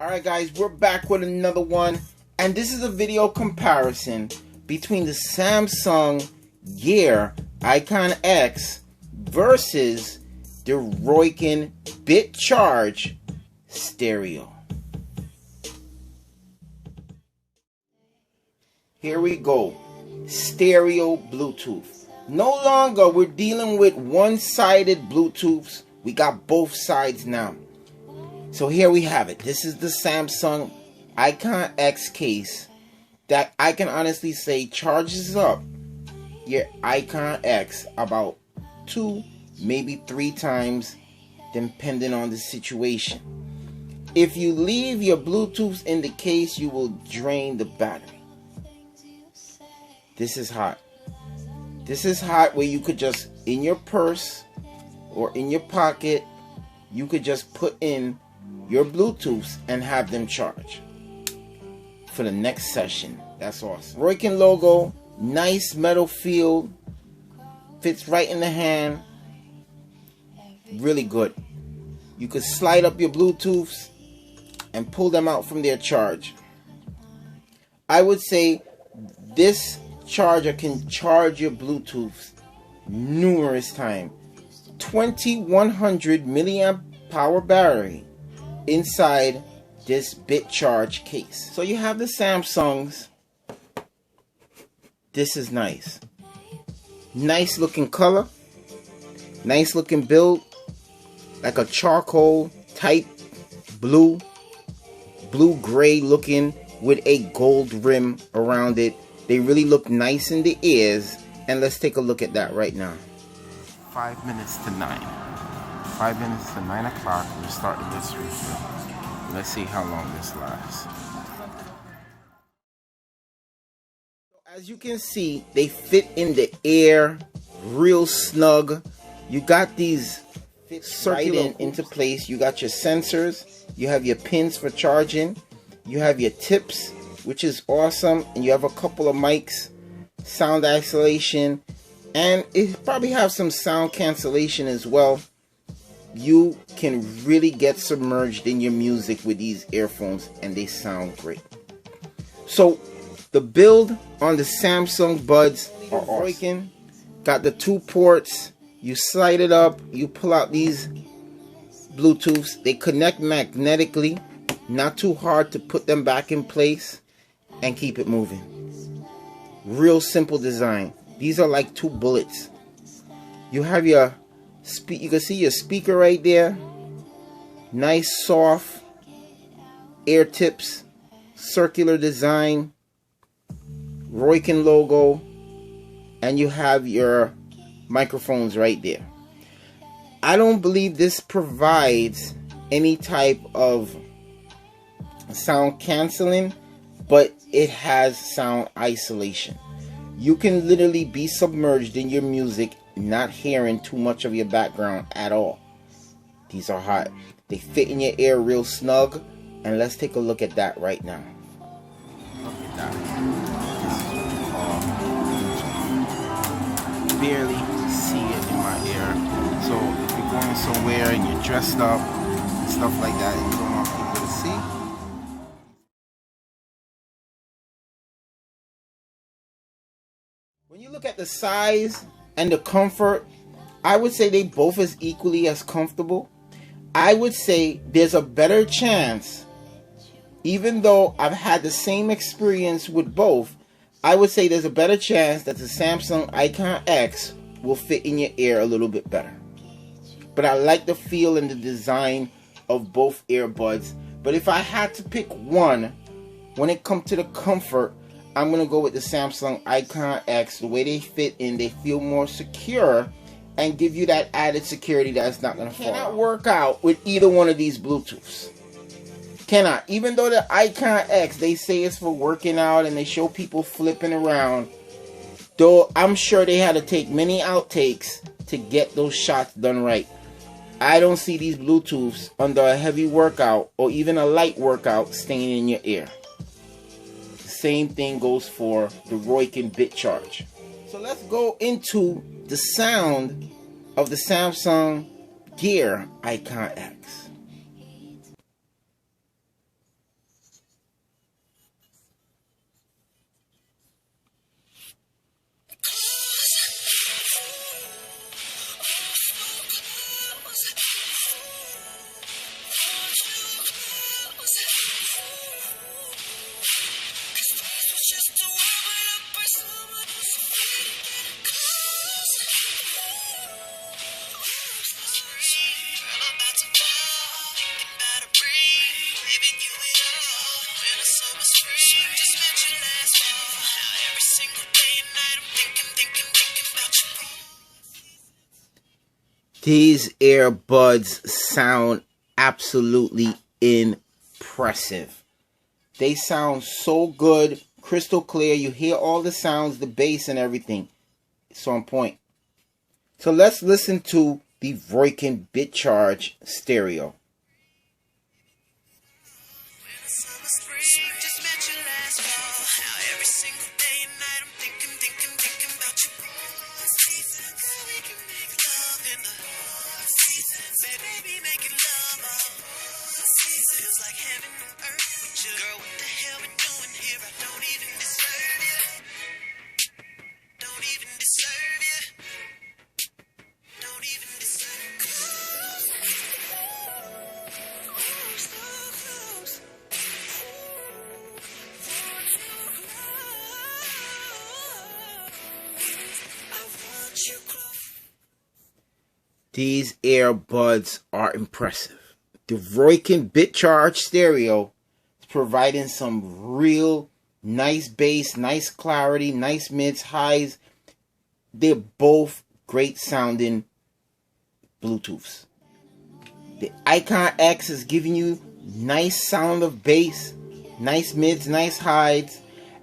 Alright guys, we're back with another one, and this is a video comparison between the Samsung Gear Icon X versus the Rowkin Bit Charge Stereo. Here we go. Stereo Bluetooth. No longer we're dealing with one-sided Bluetooths. We got both sides now. So here we have it. This is the Samsung Icon X case that I can honestly say charges up your Icon X about 2, maybe 3 times depending on the situation. If you leave your Bluetooth in the case, you will drain the battery. This is hot. This is hot where you could just, in your purse or in your pocket, you could just put in your Bluetooths and have them charge for the next session. That's awesome. Rowkin logo, nice metal feel, fits right in the hand, really good. You could slide up your Bluetooths and pull them out from their charge. I would say this charger can charge your Bluetooths numerous times. 2100 milliamp power battery inside this Bit Charge case. So you have the Samsungs. This is nice. Nice looking color. Nice looking build. Like a charcoal type blue gray looking with a gold rim around it. They really look nice in the ears. And let's take a look at that right now. 5 minutes to 9. 5 minutes to 9 o'clock. We're starting this review. Let's see how long this lasts. As you can see, they fit in the air real snug. You got these circular into place. You got your sensors. You have your pins for charging. You have your tips, which is awesome. And you have a couple of mics, sound isolation, and it probably have some sound cancellation as well. You can really get submerged in your music with these earphones and they sound great. So the build on the Samsung Buds are awesome. Got the 2 ports. You slide it up, you pull out these Bluetooths. They connect magnetically, not too hard to put them back in place and keep it moving. Real simple design. These are like 2 bullets. You have your you can see your speaker right there. Nice soft air tips, circular design, Rowkin logo, and you have your microphones right there. I don't believe this provides any type of sound canceling, but it has sound isolation. You can literally be submerged in your music, not hearing too much of your background at all. These are hot. They fit in your ear real snug, and let's take a look at that right now. Look at that. Barely see it in my ear. So if you're going somewhere and you're dressed up and stuff like that and you don't want people to see, when you look at the size and the comfort, I would say they both is equally as comfortable. I would say there's a better chance, even though I've had the same experience with both, I would say there's a better chance that the Samsung Icon X will fit in your ear a little bit better. But I like the feel and the design of both earbuds. But if I had to pick one, when it comes to the comfort, I'm going to go with the Samsung Icon X. The way they fit in, they feel more secure and give you that added security that's not going to fall. Cannot work out with either one of these Bluetooths. Cannot. Even though the Icon X, they say it's for working out and they show people flipping around. Though I'm sure they had to take many outtakes to get those shots done right. I don't see these Bluetooths under a heavy workout or even a light workout staying in your ear. Same thing goes for the Rowkin Bit Charge. So let's go into the sound of the Samsung Gear Icon X. These earbuds sound absolutely impressive. They sound so good, crystal clear. You hear all the sounds, the bass and everything. It's on point. So let's listen to the Rowkin Bit Charge Stereo. Feels like heaven on earth with you. Girl, what the hell we doing here? I don't even deserve you. Don't even deserve you. Don't even deserve you. Close, close, I want you close. These earbuds are impressive. The Rowkin Bit Charge Stereo is providing some real nice bass, nice clarity, nice mids, highs. They're both great sounding Bluetooths. The Icon X is giving you nice sound of bass, nice mids, nice highs.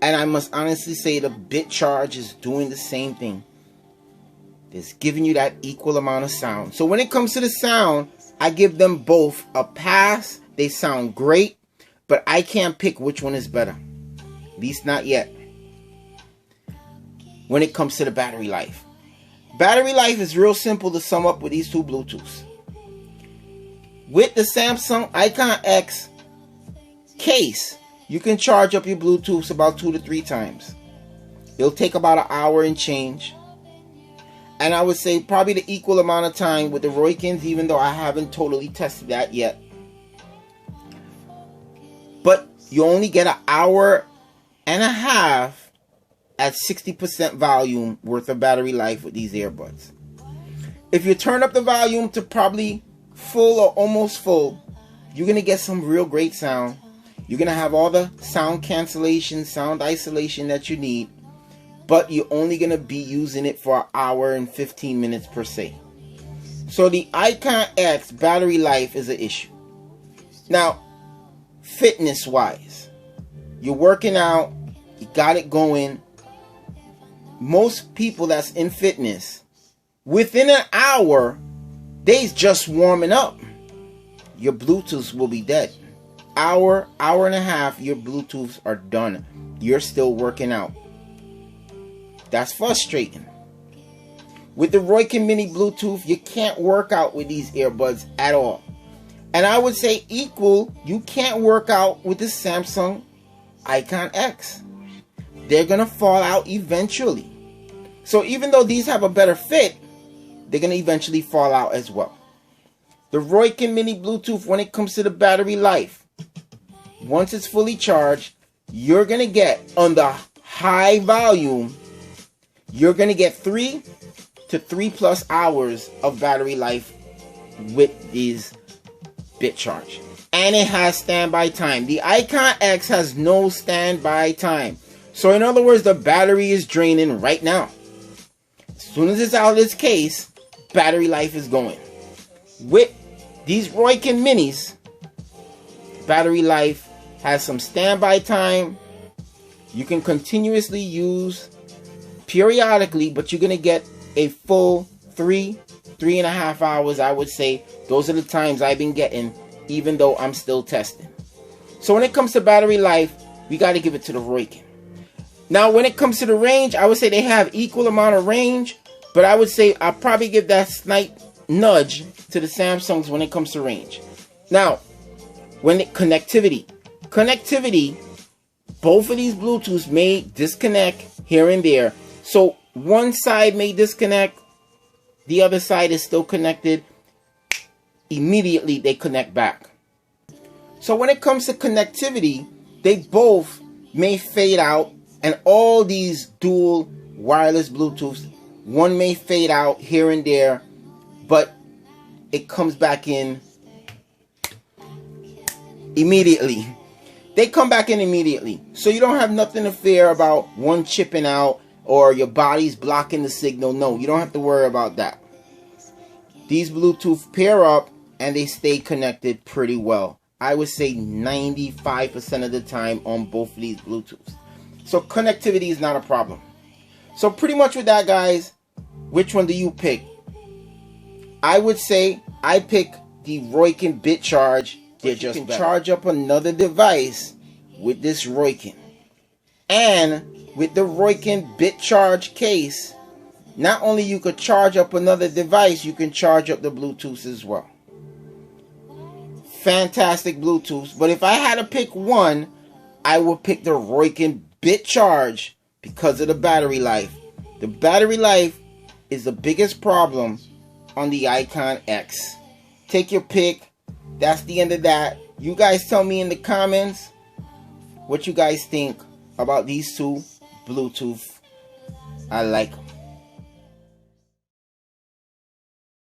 And I must honestly say the Bit Charge is doing the same thing. It's giving you that equal amount of sound. So when it comes to the sound, I give them both a pass. They sound great, but I can't pick which one is better. At least not yet. When it comes to the battery life. Battery life is real simple to sum up with these two Bluetooths. With the Samsung Icon X case, you can charge up your Bluetooths about 2 to 3 times. It'll take about an hour and change. And I would say probably the equal amount of time with the Rowkins, even though I haven't totally tested that yet. But you only get an hour and a half at 60% volume worth of battery life with these earbuds. If you turn up the volume to probably full or almost full, you're going to get some real great sound. You're going to have all the sound cancellation, sound isolation that you need. But you're only going to be using it for an hour and 15 minutes per se. So the Icon X battery life is an issue. Now, fitness wise, you're working out, you got it going. Most people that's in fitness, within an hour, they's just warming up. Your Bluetooths will be dead. Hour and a half, your Bluetooths are done. You're still working out. That's frustrating. With the Rowkin Mini Bluetooth, you can't work out with these earbuds at all. And I would say equal, you can't work out with the Samsung Icon X. They're going to fall out eventually. So even though these have a better fit, they're going to eventually fall out as well. The Rowkin Mini Bluetooth, when it comes to the battery life, once it's fully charged, you're going to get on the high volume, you're going to get 3 to 3+ hours of battery life with these Bit Charge. And it has standby time. The Icon X has no standby time. So in other words, the battery is draining right now. As soon as it's out of its case, battery life is going. With these Rowkin Minis, battery life has some standby time. You can continuously use periodically, but you're going to get a full 3.5 hours, I would say. Those are the times I've been getting, even though I'm still testing. So when it comes to battery life, we got to give it to the Rowkin. Now, when it comes to the range, I would say they have equal amount of range, but I would say I'll probably give that slight nudge to the Samsungs when it comes to range. Now, when it connectivity, both of these Bluetooths may disconnect here and there. So one side may disconnect, the other side is still connected. Immediately they connect back. So when it comes to connectivity, they both may fade out, and all these dual wireless Bluetooths, one may fade out here and there, but it comes back in immediately. they come back in immediately. So you don't have nothing to fear about one chipping out or your body's blocking the signal. No, you don't have to worry about that. These Bluetooth pair up and they stay connected pretty well. I would say 95% of the time on both of these Bluetooths. So connectivity is not a problem. So pretty much with that, guys, which one do you pick? I would say I pick the Rowkin Bit Charge. You can charge up another device with this Rowkin. And with the Rowkin Bit Charge case, not only you could charge up another device, you can charge up the Bluetooth as well. Fantastic Bluetooth. But if I had to pick one, I would pick the Rowkin Bit Charge because of the battery life. The battery life is the biggest problem on the Icon X. Take your pick. That's the end of that. You guys tell me in the comments what you guys think about these two Bluetooth. I like them.